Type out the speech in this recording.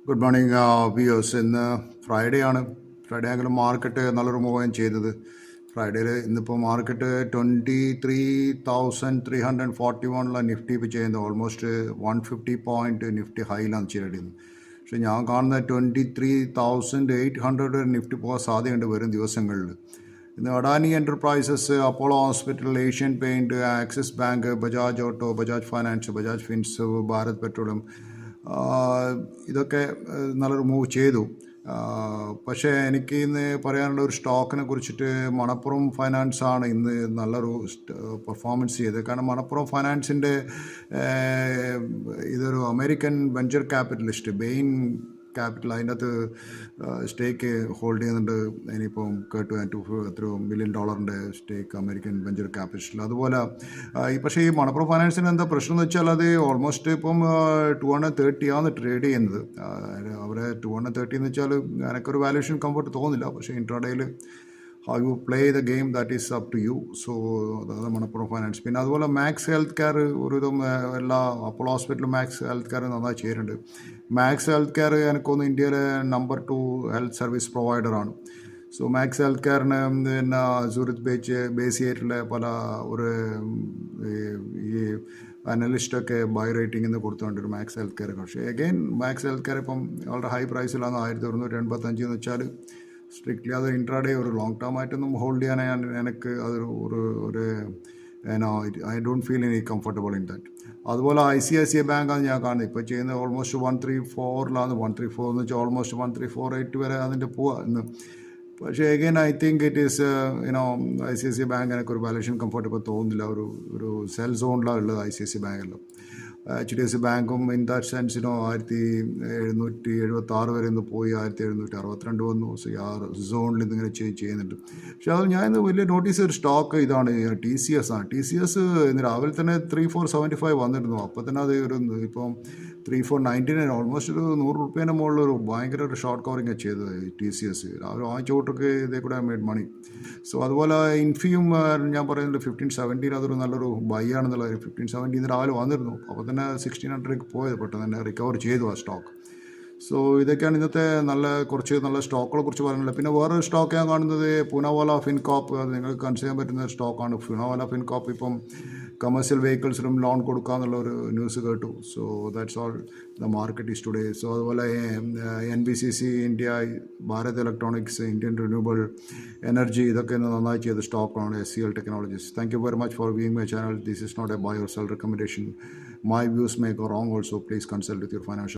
Good morning viewers. ഇന്ന് Friday ആണെങ്കിലും market നല്ലൊരു മൂവ് ചെയ്തത്. ഫ്രൈഡേയിൽ ഇന്നിപ്പോൾ മാർക്കറ്റ് 23,341 നിഫ്റ്റി ഇപ്പോൾ ചെയ്യുന്നത്. ഓൾമോസ്റ്റ് 150 പോയിൻറ്റ് നിഫ്റ്റി ഹൈയിലാണ് ചെയ്തിരുന്നത്. പക്ഷേ ഞാൻ കാണുന്ന 23,800 നിഫ്റ്റി പോകാൻ സാധ്യതയുണ്ട് വരും ദിവസങ്ങളിൽ. ഇന്ന് Adani enterprises, Apollo hospital, Asian paint, axis bank, Bajaj auto, Bajaj finance, Bajaj Finserv, Bharat petroleum ഇതൊക്കെ നല്ലൊരു മൂവ് ചെയ്തു. പക്ഷേ എനിക്ക് ഇന്ന് പറയാനുള്ള ഒരു സ്റ്റോക്കിനെ കുറിച്ചിട്ട് മണപ്പുറം ഫൈനാൻസാണ് ഇന്ന് നല്ലൊരു പെർഫോമൻസ് ചെയ്തത്. കാരണം മണപ്പുറം ഫൈനാൻസിൻ്റെ ഇതൊരു അമേരിക്കൻ വെഞ്ചർ ക്യാപിറ്റലിസ്റ്റ് ബെയിൻ ക്യാപിറ്റൽ അതിൻ്റെ അകത്ത് സ്റ്റേക്ക് ഹോൾഡ് ചെയ്യുന്നുണ്ട്. ഇനിയിപ്പം കേട്ടു $2 മില്യൺ സ്റ്റേക്ക് അമേരിക്കൻ വെഞ്ചർ ക്യാപിറ്റൽ. അതുപോലെ പക്ഷേ ഈ മണപ്പുറം ഫൈനാൻസിന് എന്താ പ്രശ്നം എന്ന് വെച്ചാൽ അത് ഓൾമോസ്റ്റ് ഇപ്പം 230 ആണ് ട്രേഡ് ചെയ്യുന്നത്. അവരെ 230 എന്ന് വെച്ചാൽ എനിക്കൊരു വാല്യൂഷൻ കംഫർട്ട് തോന്നുന്നില്ല. പക്ഷേ ഇൻട്രാഡേയിൽ how you play the game that is up to you. So അതാണ് മണപ്പുറം ഫൈനാൻസ്. പിന്നെ അതുപോലെ മാക്സ് ഹെൽത്ത് കെയർ ഒരുവിധം എല്ലാ അപ്പോളോ ഹോസ്പിറ്റലും മാക്സ് ഹെൽത്ത് കെയർ നന്നായി ചേരുന്നുണ്ട്. മാക്സ് ഹെൽത്ത് കെയർ എനിക്കൊന്ന് ഇന്ത്യയിലെ നമ്പർ 2 ഹെൽത്ത് സർവീസ് പ്രൊവൈഡറാണ്. സോ മാക്സ് ഹെൽത്ത് കെയറിന് പിന്നെ സൂരത്ത് ബേസ് ചെയ്തിട്ടുള്ള പല ഒരു ഈ അനലിസ്റ്റൊക്കെ ബൈ റേറ്റിംഗ് കൊടുത്തുകൊണ്ട് ഒരു മാക്സ് ഹെൽത്ത് കെയർ. പക്ഷേ അഗെയിൻ മാക്സ് ഹെൽത്ത് കെയർ ഇപ്പം വളരെ ഹൈ പ്രൈസിലാണ്. 1185 എന്ന് വെച്ചാൽ സ്ട്രിക്ട്ലി അത് ഇൻട്രാഡേ ഒരു ലോങ് ടേം ആയിട്ടൊന്നും ഹോൾഡ് ചെയ്യാൻ എനിക്ക് അതൊരു ഒരു I don't feel any comfortable in that. അതുപോലെ ICICI ബാങ്കാണ് ഞാൻ കാണുന്നത് ഇപ്പോൾ ചെയ്യുന്നത്. ഓൾമോസ്റ്റ് 134 134 എന്ന് വെച്ചാൽ ഓൾമോസ്റ്റ് 1348 വരെ അതിൻ്റെ പോവുക ഇന്ന്. പക്ഷേ again I think it is ICICI bank എനിക്കൊരു വാല്യൂഷൻ കംഫർട്ട് ഇപ്പോൾ തോന്നുന്നില്ല. ഒരു സെൽ സോണിലാണ് ഉള്ളത് ICICI ബാങ്കെല്ലാം. HDFC ബാങ്കും ഇൻ ദാറ്റ് സെൻസ് 1776 വരെ ഇന്ന് പോയി 1762 വന്നു. സോ ആ സോണിൽ ഇന്നിങ്ങനെ ചെയ്യുന്നുണ്ട്. പക്ഷേ അത് ഞാൻ ഇന്ന് വലിയ നോട്ടീസ് ഒരു സ്റ്റോക്ക് ഇതാണ് TCS ആണ്. TCS ഇന്ന് രാവിലെ തന്നെ 3475 വന്നിരുന്നു. അപ്പോൾ തന്നെ അത് ഇപ്പം 3499 ഓൾമോസ്റ്റ് ഒരു 100 രൂപേൻ്റെ മുകളിൽ ഒരു ഭയങ്കര ഒരു ഷോർട്ട് കവറിങ് ചെയ്തത് TCS. രാവിലെ വാങ്ങിച്ചോട്ടൊക്കെ ഇതേ കൂടെ മേഡ് മണി. സോ അതുപോലെ ഇൻഫിയും ഞാൻ പറയുന്നത് 1570 അതൊരു നല്ലൊരു ബൈ ആണെന്നുള്ള 1570 രാവിലെ വന്നിരുന്നു. അപ്പോൾ തന്നെ 1600 പോയത് പെട്ടെന്ന് തന്നെ റിക്കവർ ചെയ്തു ആ സ്റ്റോക്ക്. സോ ഇതൊക്കെയാണ് ഇന്നത്തെ കുറച്ച് നല്ല സ്റ്റോക്കുകളെ കുറിച്ച് പറയാനുള്ളത്. പിന്നെ വേറൊരു സ്റ്റോക്ക് ഞാൻ കാണുന്നത് പൂനാവാല ഫിൻകോപ്പ്. അത് നിങ്ങൾക്ക് കൺസിഡർ ചെയ്യാൻ പറ്റുന്ന സ്റ്റോക്കാണ് പൂനാവാല ഫിൻകോപ്പ്. ഇപ്പം കമേഴ്ഷ്യൽ വെഹിക്കിൾസിനും ലോൺ കൊടുക്കാമെന്നുള്ളൊരു ന്യൂസ് കേട്ടു. So that's all the market is today. So അതുപോലെ NBCC India, Bharat electronics, Indian renewable energy ഇതൊക്കെ നന്നായി ചെയ്ത സ്റ്റോക്കാണ് SCL technologies. Thank you very much for viewing my channel. This is not a buy or sell recommendation. My views may go wrong also. Please consult with your financial